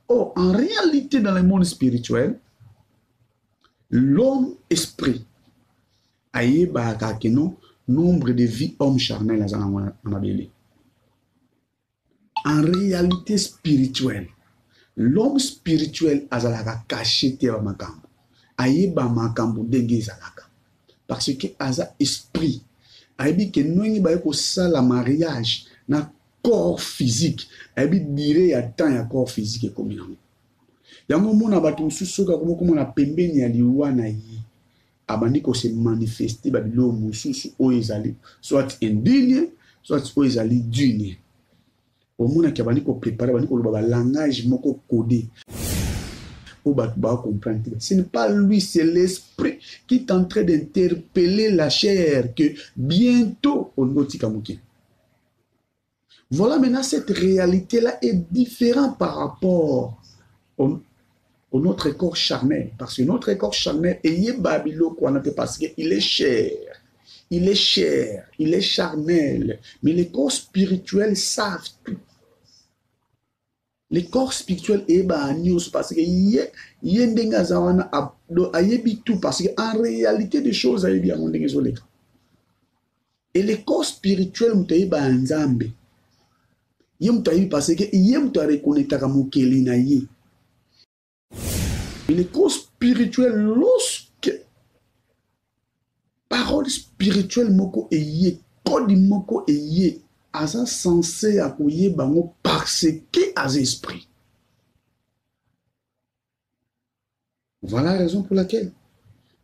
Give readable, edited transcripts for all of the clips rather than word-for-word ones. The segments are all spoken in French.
Or, en réalité, dans le monde spirituel, l'homme esprit aye ba kakeno nombre de vies hommes charnels en abélé. En réalité spirituelle, l'homme spirituel azalaka caché te ba makambo. Aye ba makambo ndenge ezalaka. Parce que aza esprit. Ayebi ke nongi ba ko sala mariage na corps physique. Ayebi dire ya temps ya corps physique ekomi nango. Yango mona bato mosusu ka komona pembeni ya liwa na ye. Abandi ko se manifester ba bilo mosusu oyo ezali soit indigne, soit oyo ezali digne. Au monde qui a préparé un langage moko codé pour comprendre. Ce n'est pas lui, c'est l'esprit qui est en train d'interpeller la chair que bientôt on va tirer. Voilà, maintenant cette réalité-là est différente par rapport au notre corps charnel. Parce que notre corps charnel est babilo parce qu'il est cher. Il est cher, il est charnel. Mais les corps spirituels savent tout. Les corps spirituels parce que tout parce qu'en réalité des choses et les corps spirituels parce que les corps spirituels lorsque parole spirituelle moko eye code moko eye asa censé accueillir bango parce que as esprit. Voilà la raison pour laquelle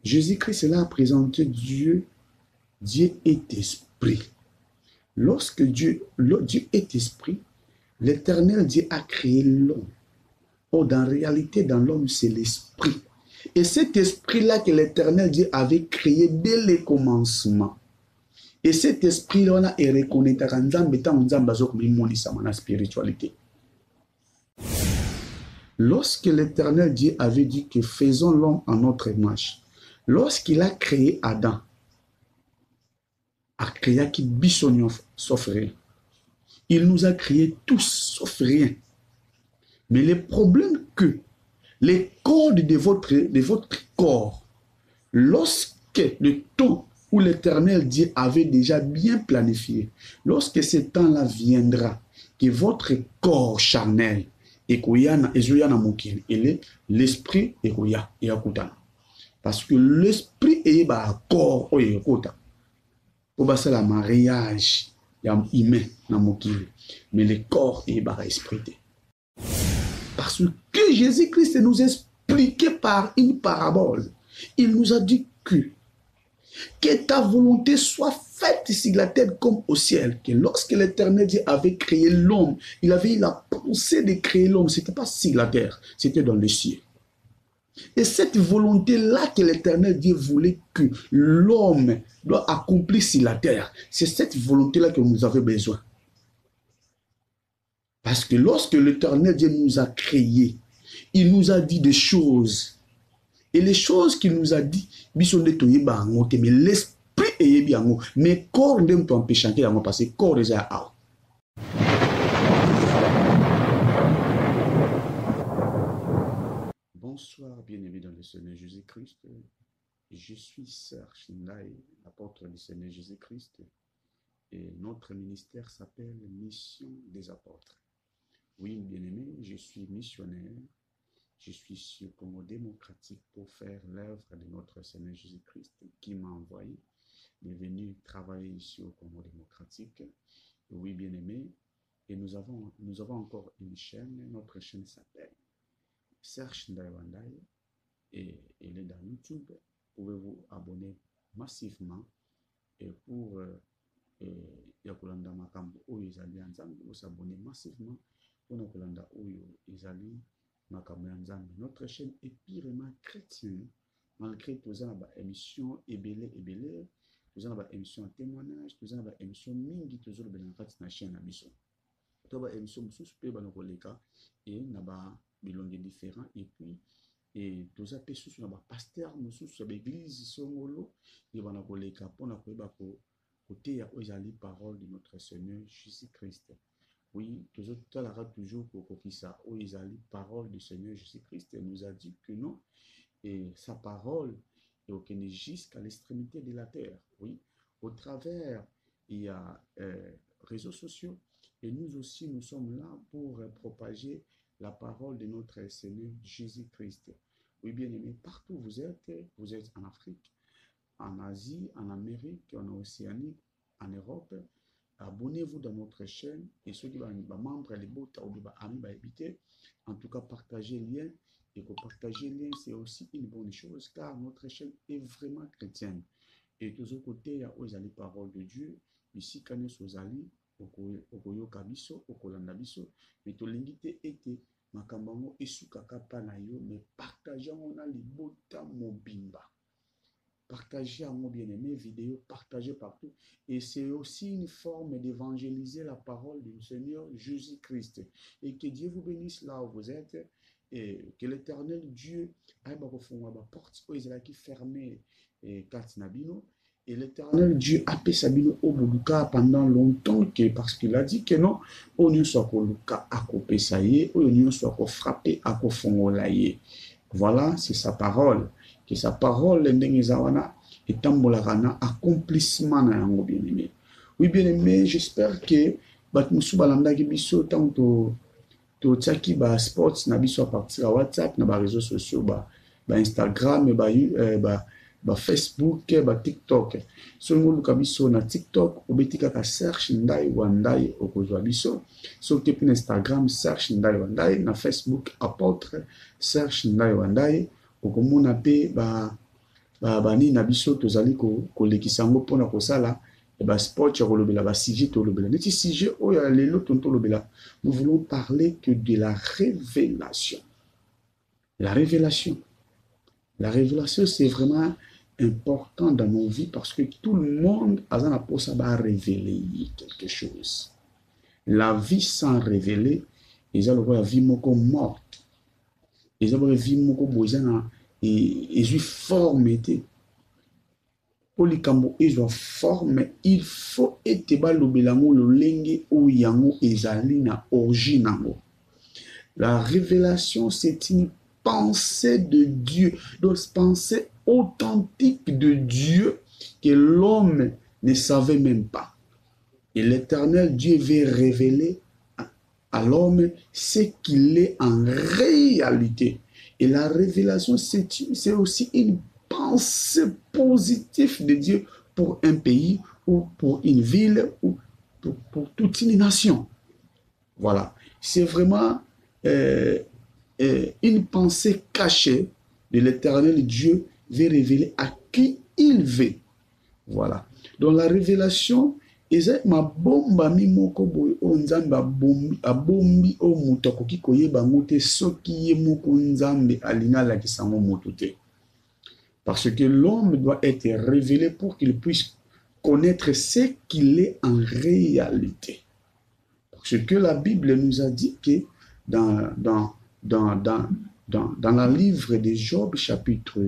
Jésus-Christ a présenté Dieu. Dieu est esprit. Lorsque Dieu est esprit, l'éternel Dieu a créé l'homme. Or, dans la réalité, dans l'homme, c'est l'esprit. Et cet esprit-là que l'éternel Dieu avait créé dès le commencement. Et cet esprit-là est reconnu dans la spiritualité. Lorsque l'éternel Dieu avait dit que faisons l'homme en notre image, lorsqu'il a créé Adam, a créé qui bisogno sauf rien. Il nous a créés tous sauf rien. Mais le problème que les codes de votre corps, lorsque le temps où l'éternel Dieu avait déjà bien planifié, lorsque ce temps-là viendra, que votre corps charnel, et l'esprit et parce que l'esprit est un corps pour passer le mariage humain mais le corps est un esprit. Parce que Jésus-Christ nous expliquait par une parabole. Il nous a dit que ta volonté soit faite sur la terre comme au ciel. Que lorsque l'Éternel Dieu avait créé l'homme, il avait eu la pensée de créer l'homme. Ce n'était pas sur la terre, c'était dans le ciel. Et cette volonté-là que l'Éternel Dieu voulait que l'homme doit accomplir sur la terre, c'est cette volonté-là que nous avons besoin. Parce que lorsque l'Éternel Dieu nous a créés, il nous a dit des choses. Et les choses qu'il nous a dit, mais l'esprit est bien. Mais corps ne peut pas chanter parce que corps est out. Bonsoir, bien-aimés dans le Seigneur Jésus-Christ. Je suis Serge Ndai, apôtre du Seigneur Jésus-Christ. Et notre ministère s'appelle Mission des apôtres. Oui, bien-aimé, je suis missionnaire. Je suis sur Congo démocratique pour faire l'œuvre de notre Seigneur Jésus-Christ qui m'a envoyé. Il est venu travailler ici au Congo démocratique. Et oui, bien-aimé, et nous avons encore une chaîne. Notre chaîne s'appelle Serge Ndai Wandai et elle est dans YouTube. Pouvez-vous abonner massivement et pour Yakulanda Makambo Oyo Izali Anzambi, vous abonnez massivement pour Yakulanda Oyo Izali Makambo Anzambi. Notre chaîne est purement chrétienne, malgré tout ça, émission Ebele, tout ça, émission témoignage, tout ça, émission Mingi, tout ça, na chaîne Abisso. Tout ça, émission Moussous, peu Banokoleka, et Naba Bilonge différents, et puis, et tout ça, sous Naba pasteur, Moussous, l'église, Songolo, et Banokoleka, pour na côté, il y a les paroles de notre Seigneur Jésus-Christ. Oui, toujours toujours pour ça, où ils allaient parole du Seigneur Jésus-Christ et nous a dit que non, et sa parole est au jusqu'à l'extrémité de la terre. Oui, au travers, il y a réseaux sociaux et nous aussi, nous sommes là pour propager la parole de notre Seigneur Jésus-Christ. Oui, bien aimé, partout où vous êtes en Afrique, en Asie, en Amérique, en Océanie, en Europe. Abonnez-vous dans notre chaîne et ceux qui sont membres, les bots, ou amis, habiter. En tout cas, partagez le lien. Et pour partager le lien, c'est aussi une bonne chose car notre chaîne est vraiment chrétienne. Et tous aux côtés, il y a les paroles de Dieu. Ici, quand nous sommes okoyoka biso, okolanda biso, mais to lingite ete makambango esukaka pa na yo, mais partageons na libota mobimba. Partagez à mon bien-aimé, vidéo, partagez partout. Et c'est aussi une forme d'évangéliser la parole du Seigneur Jésus-Christ. Et que Dieu vous bénisse là où vous êtes. Et que l'éternel Dieu aille la porte qui fermée et Katinabino. Et l'éternel Dieu a fait Sabino au Boulouka pendant longtemps parce qu'il a dit que non, on ne soit pas à couper ça y est, on ne soit pas frappé à couper. Voilà, c'est sa parole. Que sa parole est un accomplissement na yango bien aimé. Oui bien aimé, j'espère que batmusu balanda ki biso tant to tsaki ba sports na biso à partir de WhatsApp na ba réseaux sociaux ba Instagram ba Facebook ba TikTok. Songo luka biso na TikTok obetika ka search ndai wandai okozwa biso. So ke na Instagram search ndai wandai na Facebook apôtre search ndai wandai okomona pe bani na biso tozali kolekisa yango mpona kosala sport ya kolobela basujet tolobela neti sujet oyo ya lelo tolobela nous voulons parler que de la révélation. La révélation c'est vraiment important dans nos vies parce que tout le monde a la possibilité de révéler quelque chose. La vie sans révéler ils ont la vie moko morte, ils ont la vie moko boisana et forme pour les cambo ils ont forme il faut être balobelango lolenge ou yango ezali na origine nango. La révélation c'est une pensée de Dieu, donc pensée authentique de Dieu que l'homme ne savait même pas. Et l'éternel Dieu veut révéler à l'homme ce qu'il est en réalité. Et la révélation, c'est aussi une pensée positive de Dieu pour un pays ou pour une ville ou pour toute une nation. Voilà. C'est vraiment une pensée cachée de l'éternel Dieu veut révéler à qui il veut. Voilà. Donc la révélation, eza mabomba mimoko boye o nzambe abombi o mutu akoki koyeba ngo te soki ye moko nzambe alingi alakisa ngo mutu te. Parce que l'homme doit être révélé pour qu'il puisse connaître ce qu'il est en réalité. Parce que la Bible nous a dit que dans la livre de Job, chapitre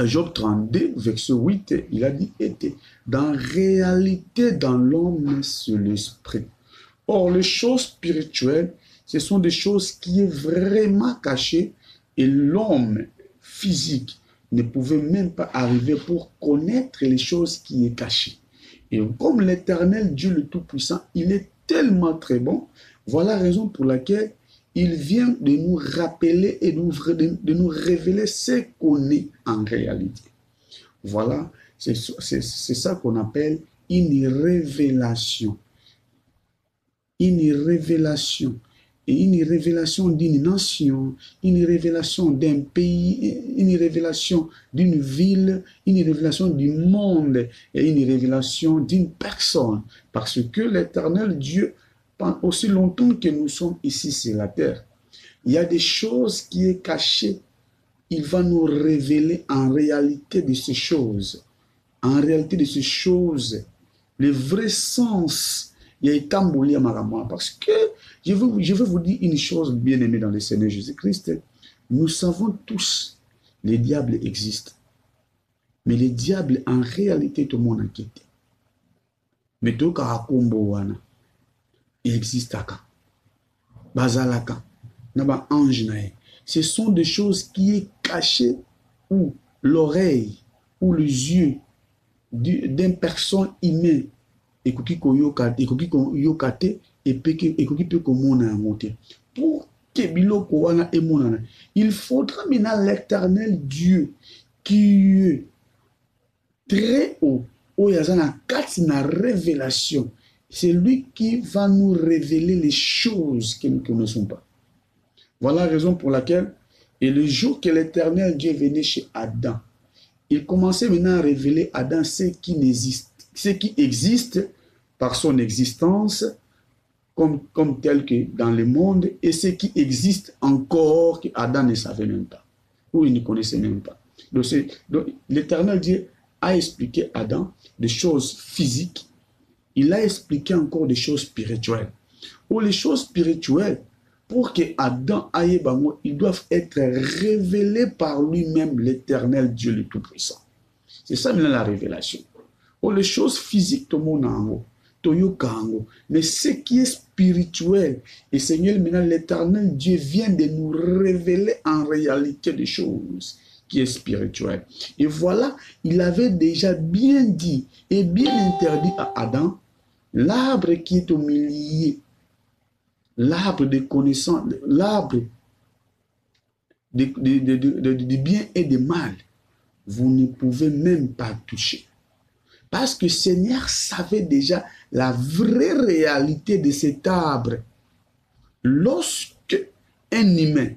Job 32, verset 8, il a dit était dans réalité dans l'homme c'est l'esprit. Or, les choses spirituelles, ce sont des choses qui est vraiment cachées et l'homme physique ne pouvait même pas arriver pour connaître les choses qui est cachées. Et comme l'éternel Dieu le Tout-Puissant, il est tellement très bon, voilà la raison pour laquelle il vient de nous rappeler et de nous révéler ce qu'on est en réalité. Voilà, c'est ça qu'on appelle une révélation. Une révélation. Et une révélation d'une nation, une révélation d'un pays, une révélation d'une ville, une révélation du monde et une révélation d'une personne. Parce que l'éternel Dieu, aussi longtemps que nous sommes ici sur la terre, il y a des choses qui sont cachées. Il va nous révéler en réalité de ces choses. En réalité de ces choses, le vrai sens. Il y a étamboli à Maramon. Parce que je veux vous dire une chose bien aimée dans le Seigneur Jésus-Christ. Nous savons tous, les diables existent. Mais les diables, en réalité, tout le monde inquiète. Mais tout le monde existaka. Bazalaka. Naba ange nae. Ce sont des choses qui est cachées où l'oreille ou les yeux d'une personne humaine ekoki koyokate ekoki pe komona yango te. Pour que biloko wana emonana, il faudra maintenant l'éternel Dieu qui est très haut, oyazana katina révélation. C'est lui qui va nous révéler les choses que nous ne connaissons pas. Voilà la raison pour laquelle, et le jour que l'éternel Dieu venait chez Adam, il commençait maintenant à révéler à Adam ce qui existe par son existence, comme tel que dans le monde, et ce qui existe encore que Adam ne savait même pas, ou il ne connaissait même pas. Donc l'éternel Dieu a expliqué à Adam des choses physiques, il a expliqué encore des choses spirituelles. Ou les choses spirituelles, pour que Adam aille bango, ils doivent être révélés par lui-même, l'éternel Dieu le Tout-Puissant. C'est ça maintenant la révélation. Ou les choses physiques, tout le monde en haut, mais ce qui est spirituel, et Seigneur, maintenant l'éternel Dieu vient de nous révéler en réalité des choses qui est spirituel. Et voilà, il avait déjà bien dit et bien interdit à Adam, l'arbre qui est au milieu, l'arbre de connaissance, l'arbre de bien et de mal, vous ne pouvez même pas toucher. Parce que le Seigneur savait déjà la vraie réalité de cet arbre. Lorsque un humain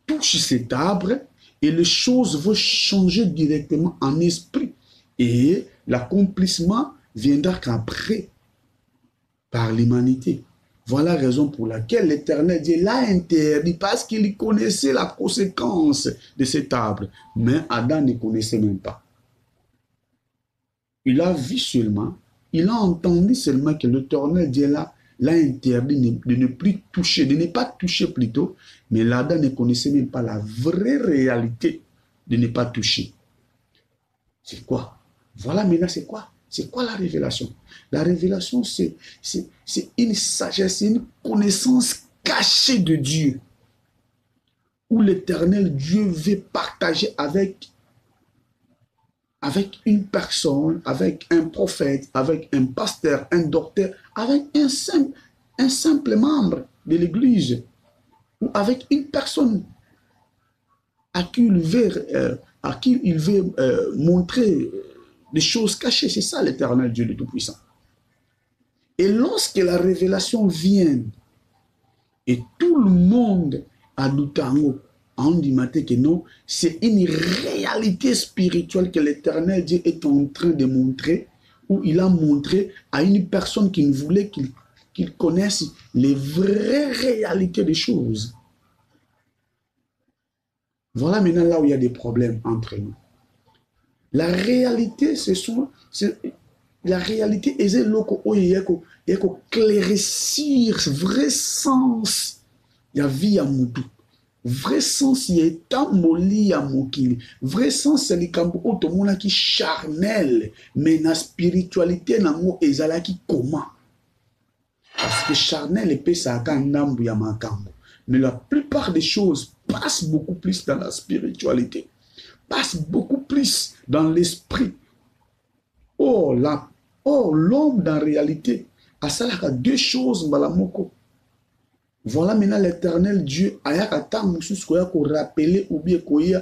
touche cet arbre, et les choses vont changer directement en esprit. Et l'accomplissement viendra qu'après, par l'humanité. Voilà la raison pour laquelle l'Éternel Dieu l'a interdit, parce qu'il connaissait la conséquence de cet arbre. Mais Adam ne connaissait même pas. Il a vu seulement, il a entendu seulement que l'Éternel Dieu l'a interdit de ne plus toucher, de ne pas toucher plutôt, mais l'Adam ne connaissait même pas la vraie réalité de ne pas toucher. C'est quoi? Voilà maintenant c'est quoi? C'est quoi la révélation? La révélation, c'est une sagesse, c'est une connaissance cachée de Dieu, où l'Éternel Dieu veut partager avec une personne, avec un prophète, avec un pasteur, un docteur, avec un simple membre de l'Église, ou avec une personne à qui il veut montrer des choses cachées. C'est ça l'Éternel Dieu le Tout-Puissant. Et lorsque la révélation vient, et tout le monde a douté en dit que non, c'est une réalité spirituelle que l'Éternel Dieu est en train de montrer, où il a montré à une personne qui ne voulait qu'il connaisse les vraies réalités des choses. Voilà maintenant là où il y a des problèmes entre nous. La réalité, la réalité est il faut éclaircir vrai sens. Il y a vie à Moutou. Vrai sens, il y a tamboli à Mokili. Vrai sens, c'est le campo automona qui charnel. Mais la spiritualité, nango ezala qui comment? Parce que charnel et ça a kandambu ya makambo. Mais la plupart des choses passent beaucoup plus dans la spiritualité. Passent beaucoup plus dans l'esprit. Or, l'homme, dans la réalité, a ça là deux choses, malamoko. Voilà maintenant l'Éternel Dieu a rappeler ou bien qu'on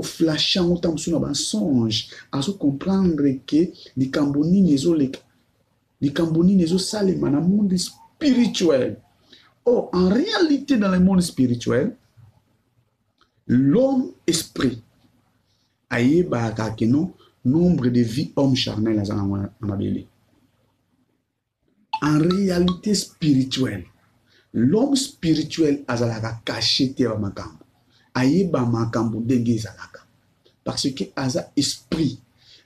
flasher en temps sur un songe, à se comprendre que les camboni nezo sale dans le monde spirituel. Or, en réalité, dans le monde spirituel, l'homme esprit a nombre de vies hommes charnels en abélé. En réalité spirituelle, l'homme spirituel azalaka caché te makambo. Ayeba makambo denge zalaka. Parce que aza esprit.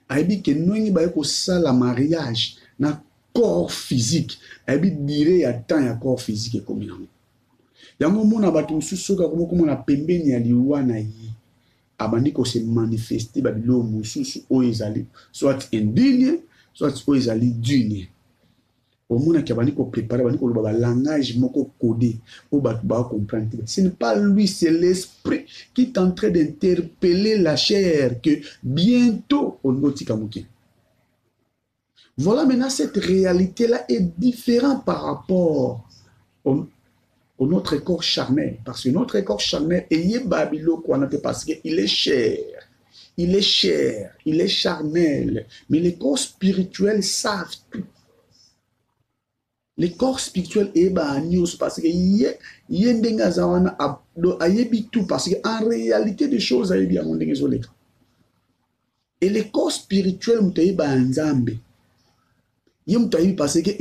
Ayebi que nongi ba ko sala mariage na corps physique. Ayebi dire ya temps ya corps physique comme yango. Yango mona batu susuka comme na pembeni ya liwa na yi. Abandi ko se manifester ba bilo mususu o ezali soit indigne, soit o ezali digne. Au moins, il y a préparé un langage codé pour comprendre. Ce n'est pas lui, c'est l'esprit qui est en train d'interpeller la chair que bientôt on va. Voilà, maintenant, cette réalité-là est différente par rapport au notre corps charnel. Parce que notre corps charnel est Babylone, parce qu'il est cher. Il est cher, il est charnel. Mais les corps spirituels savent tout. Les corps spirituels parce que tout parce qu'en réalité des choses et les corps spirituels parce que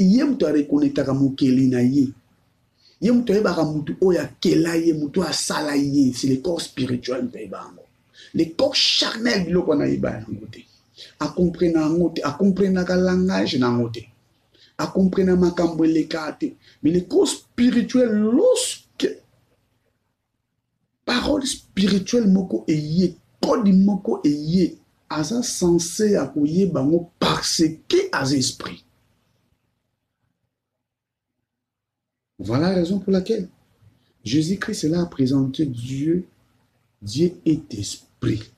c'est les corps spirituels les corps charnels à comprendre à langage à comprendre ma mais les corps spirituels lorsque parole spirituelle moko eye code moko eye asa censé accueillir bango parce que as esprit. Voilà la raison pour laquelle Jésus-Christ là a présenté Dieu. Dieu est esprit.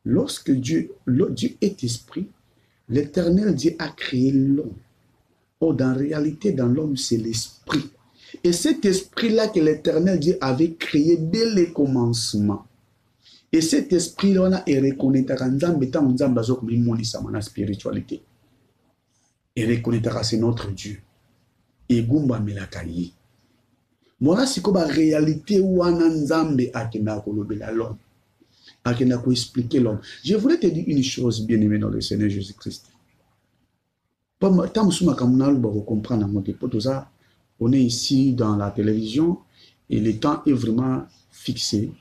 Lorsque Dieu est esprit, l'Éternel Dieu a créé l'homme. Or, dans la réalité, dans l'homme, c'est l'esprit. Et cet esprit-là que l'Éternel Dieu avait créé dès le commencement. Et cet esprit-là, on a reconnaîtra la spiritualité. Et reconnaîtra c'est notre Dieu. Et Gumba Melakayi. Voilà c'est comme la réalité où on a Nzambe akenda kolobela l'homme. Akenda ko expliquer l'homme. Je voulais te dire une chose, bien aimé dans le Seigneur Jésus-Christ. On est ici dans la télévision et le temps est vraiment fixé.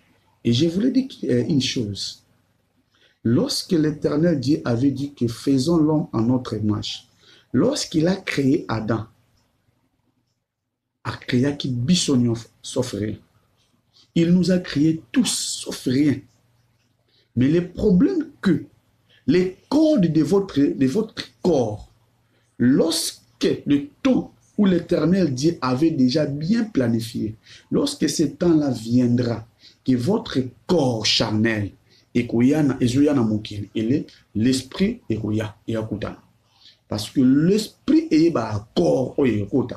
Et je voulais dire une chose. Lorsque l'Éternel Dieu avait dit que faisons l'homme en notre image, lorsqu'il a créé Adam, a créé qui bisognon sauf rien. Il nous a créés tous sauf rien. Mais le problème que les codes de votre corps, lorsque le temps où l'Éternel Dieu avait déjà bien planifié, lorsque ce temps-là viendra, que votre corps charnel, et l'esprit et parce que l'esprit est un corps pour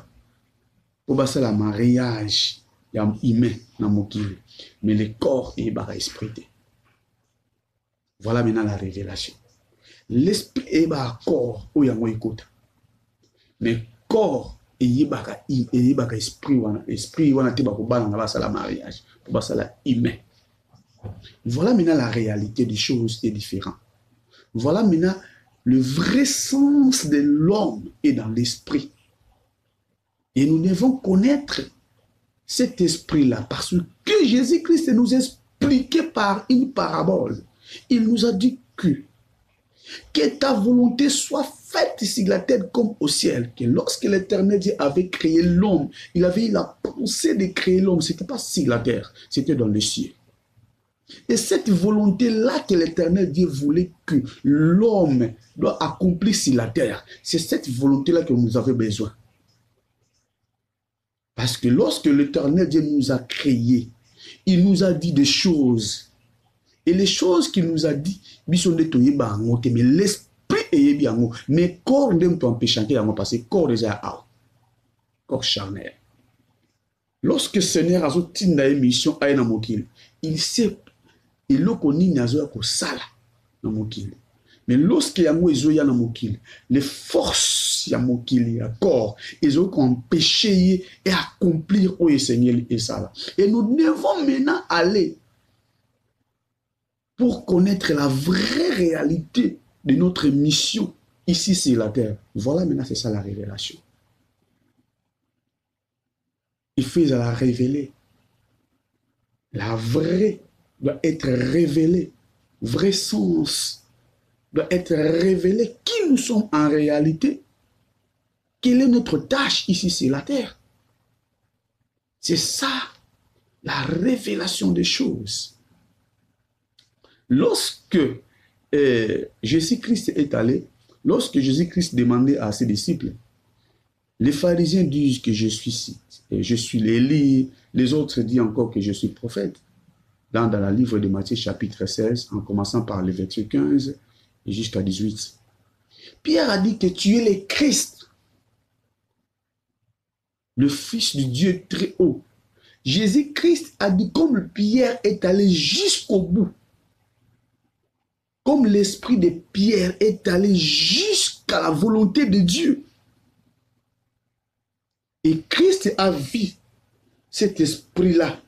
passer le mariage humain mais le corps est un esprit. Voilà maintenant la révélation. L'esprit est un corps mais corps est un esprit esprit pour passer le mariage pour passer humain. Voilà maintenant la réalité des choses est différente. Voilà maintenant le vrai sens de l'homme est dans l'esprit. Et nous devons connaître cet esprit-là parce que Jésus-Christ nous expliquait par une parabole. Il nous a dit que ta volonté soit faite sur la terre comme au ciel. Que lorsque l'Éternel Dieu avait créé l'homme, il avait eu la pensée de créer l'homme. Ce n'était pas sur la terre, c'était dans le ciel. Et cette volonté-là que l'Éternel Dieu voulait que l'homme doit accomplir sur la terre, c'est cette volonté-là que nous avons besoin. Parce que lorsque l'Éternel Dieu nous a créés, il nous a dit des choses. Et les choses qu'il nous a dit, mais l'esprit est bien. Mais corps ne peut empêcher parce que corps est déjà corps charnel. Lorsque le Seigneur a dit une émission à il sait et l'okoni nazo ko sala na mokili. Mais lorsque yango ezoya na mokili, les forces ya mokili ya corps ezo ko empêcher et accomplir au Seigneur et ça. Et nous devons maintenant aller pour connaître la vraie réalité de notre mission ici sur la terre. Voilà maintenant c'est ça la révélation. Il faut la révéler. La vraie doit être révélé, vrai sens doit être révélé, qui nous sommes en réalité, quelle est notre tâche ici sur la terre. C'est ça, la révélation des choses. Lorsque Jésus-Christ est allé, lorsque Jésus-Christ demandait à ses disciples, Les pharisiens disent que je suis l'Élie. Les autres disent encore que je suis prophète. Dans le livre de Matthieu chapitre 16, en commençant par le verset 15 et jusqu'à 18. Pierre a dit que tu es le Christ, le Fils du Dieu très haut. Jésus-Christ a dit, comme Pierre est allé jusqu'au bout, comme l'esprit de Pierre est allé jusqu'à la volonté de Dieu. Et Christ a vu cet esprit-là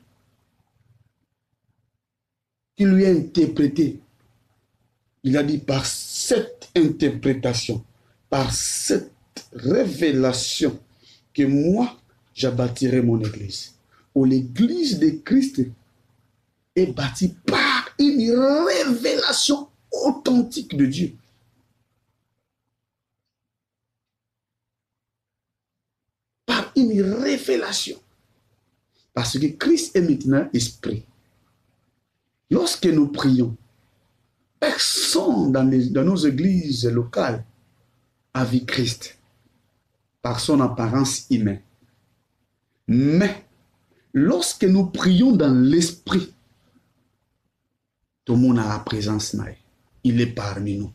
qui lui a interprété. Il a dit, par cette interprétation, par cette révélation, que moi, j'abattirai mon église. Où l'église de Christ est bâtie par une révélation authentique de Dieu. Par une révélation. Parce que Christ est maintenant esprit. Lorsque nous prions, personne dans nos églises locales a vu Christ par son apparence humaine. Mais lorsque nous prions dans l'esprit, tout le monde a la présence. Il est parmi nous.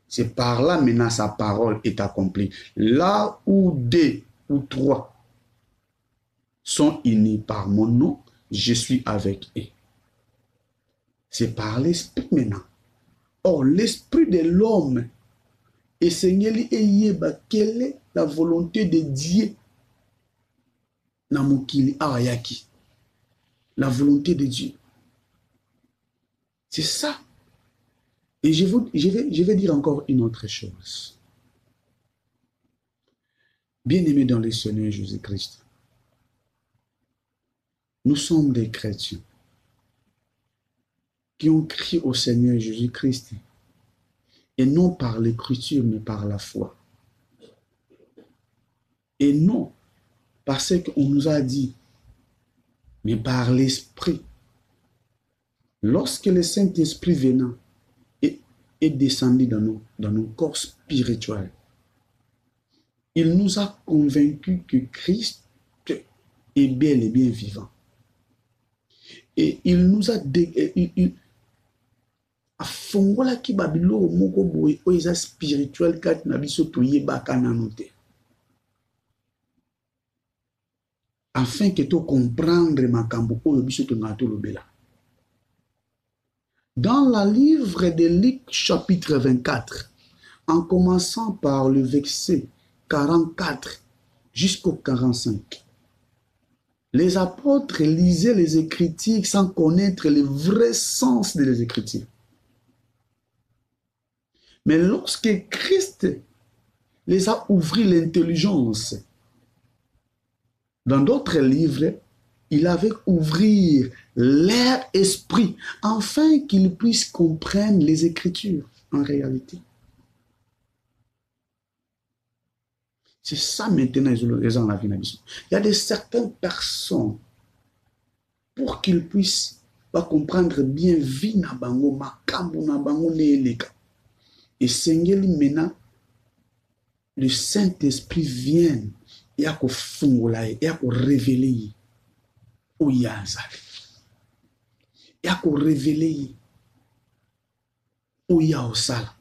C'est par là maintenant sa parole est accomplie. Là où 2 ou 3 sont unis par mon nom, je suis avec eux. C'est par l'esprit maintenant. Or, l'esprit de l'homme et Seigneur, quelle est la volonté de Dieu? Namukili Arayaki. La volonté de Dieu. C'est ça. Et je vais dire encore une autre chose. Bien-aimés dans le Seigneur Jésus-Christ, nous sommes des chrétiens qui ont crié au Seigneur Jésus-Christ, et non par l'écriture, mais par la foi. Et non parce qu'on nous a dit, mais par l'Esprit. Lorsque le Saint-Esprit venant est descendu dans nos corps spirituels, il nous a convaincus que Christ est bel et bien vivant. Et il nous a afongola ki babilo moko boye oyo spirituel kati na biso toyebaka nano te. Afin que tu comprendre makambo oyo biso tongaka tolobela. Dans le livre de Luc chapitre 24, en commençant par le verset 44 jusqu'au 45, les apôtres lisaient les Écritures sans connaître le vrai sens des Écritures. Mais lorsque Christ les a ouvert l'intelligence, dans d'autres livres, il avait ouvert leur esprit afin qu'ils puissent comprendre les Écritures en réalité. C'est ça maintenant les gens la vie. Il y a certaines personnes pour qu'ils puissent pas comprendre bien vie na bango makambo na bango neleka. Et Seigneur maintenant le Saint-Esprit vient et a ko fungola et a ko révéler où il y a ça. Et a ko révéler où il y a ça.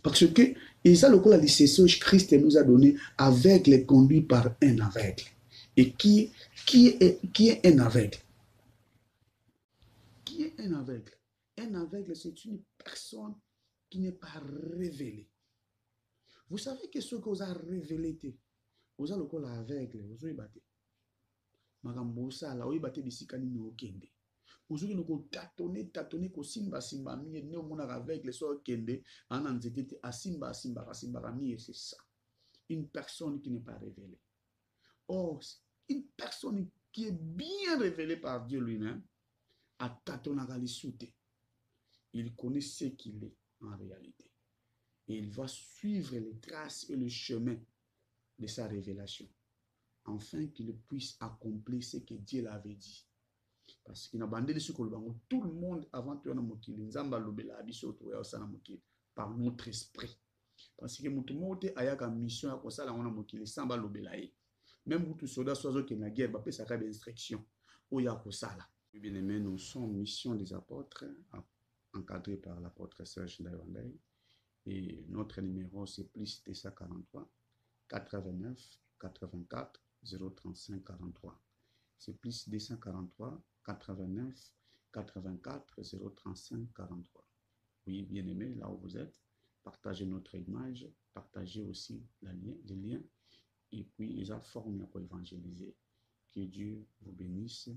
Parce que et ça, le coup, la décision que Christ nous a donné aveugle conduit par un aveugle. Et qui est un aveugle? Qui est un aveugle? Un aveugle, c'est une personne qui n'est pas révélée. Vous savez que ce que vous avez révélé, vous avez le coup aveugle, vous avez battu. Magambosa, la oyi battu bisikani no kende. Vous avez tâtonner ko simba mi ne mona avec les so kende en nzete asimba mi, c'est ça. Une personne qui n'est pas révélée. Or, une personne qui est bien révélée par Dieu lui-même a tâtonnaga les soute. Il connaît ce qu'il est en réalité. Et il va suivre les traces et le chemin de sa révélation afin qu'il puisse accomplir ce que Dieu l'avait dit. Parce qu'il y a tout le monde avant de mokili nzamba lobela biso to ya osana mokili par notre esprit. Parce que mutu mote ayaka mission ya kosala ngona mokili samba lobela ye. Même mutu soda sozo ke na guerre ba pesa ka instruction o ya kosala. Bien aimé, nous sommes mission des apôtres encadré par l'apôtre Serge Ndaïwandaï. Et notre numéro c'est plus 243 89 84 035 43. C'est plus 243 89 84 035 43. Oui, bien aimé, là où vous êtes, partagez notre image, partagez aussi les liens, et puis ils ont formé pour évangéliser. Que Dieu vous bénisse.